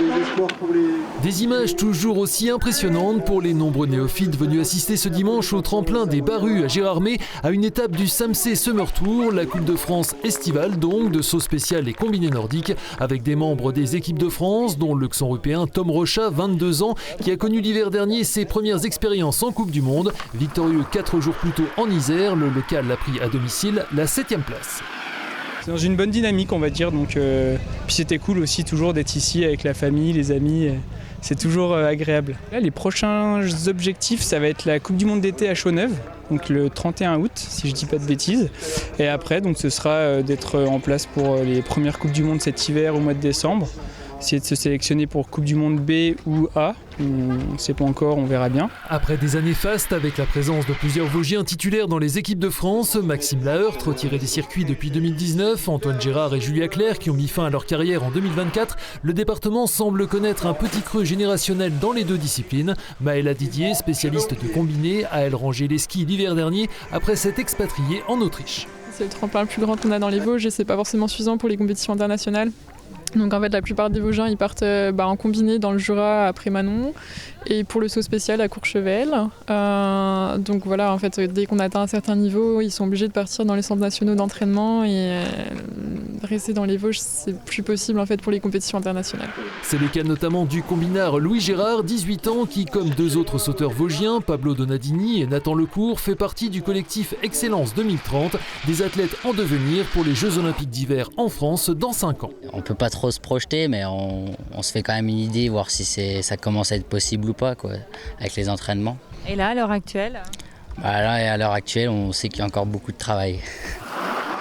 des espoirs pour les... Des images toujours aussi impressionnantes pour les nombreux néophytes venus assister ce dimanche au tremplin des Barrues à Gérardmer à une étape du SAMC Summer Tour, la Coupe de France estivale donc de saut spécial et combiné nordique, avec des membres des équipes de France, dont le Luxembourgeois Tom Rochat, 22 ans, qui a connu l'hiver dernier ses premières expériences en Coupe du Monde. Victorieux 4 jours plus tôt en Isère, le local a pris à domicile la 7e place. C'est dans une bonne dynamique, on va dire, donc puis c'était cool aussi toujours d'être ici avec la famille, les amis, c'est toujours agréable. Là, les prochains objectifs, ça va être la Coupe du Monde d'été à Chaux-Neuve, donc le 31 août, si je dis pas de bêtises. Et après, donc ce sera d'être en place pour les premières Coupes du Monde cet hiver au mois de décembre. Essayer de se sélectionner pour Coupe du Monde B ou A, on ne sait pas encore, on verra bien. Après des années fastes avec la présence de plusieurs Vosgiens titulaires dans les équipes de France, Maxime Laheurt retiré des circuits depuis 2019, Antoine Gérard et Julia Clerc qui ont mis fin à leur carrière en 2024, le département semble connaître un petit creux générationnel dans les deux disciplines. Maëla Didier, spécialiste de combiné, a elle rangé les skis l'hiver dernier après s'être expatriée en Autriche. C'est le tremplin le plus grand qu'on a dans les Vosges et c'est pas forcément suffisant pour les compétitions internationales. Donc en fait la plupart des Vosgiens ils partent en combiné dans le Jura après Manon et pour le saut spécial à Courchevel. Donc voilà, en fait dès qu'on atteint un certain niveau ils sont obligés de partir dans les centres nationaux d'entraînement et rester dans les Vosges c'est plus possible en fait pour les compétitions internationales. C'est le cas notamment du combinard Louis Gérard, 18 ans, qui comme deux autres sauteurs vosgiens, Pablo Donadini et Nathan Lecourt, fait partie du collectif Excellence 2030, des athlètes en devenir pour les Jeux Olympiques d'hiver en France dans 5 ans. On peut pas trop se projeter, mais on se fait quand même une idée, voir si ça commence à être possible ou pas, quoi, avec les entraînements. Et là, à l'heure actuelle Là, à l'heure actuelle, on sait qu'il y a encore beaucoup de travail.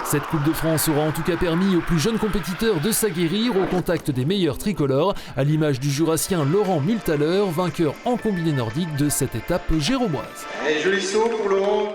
Cette Coupe de France aura en tout cas permis aux plus jeunes compétiteurs de s'aguerrir au contact des meilleurs tricolores, à l'image du Jurassien Laurent Multaler, vainqueur en combiné nordique de cette étape géromoise. Allez, joli saut pour Laurent.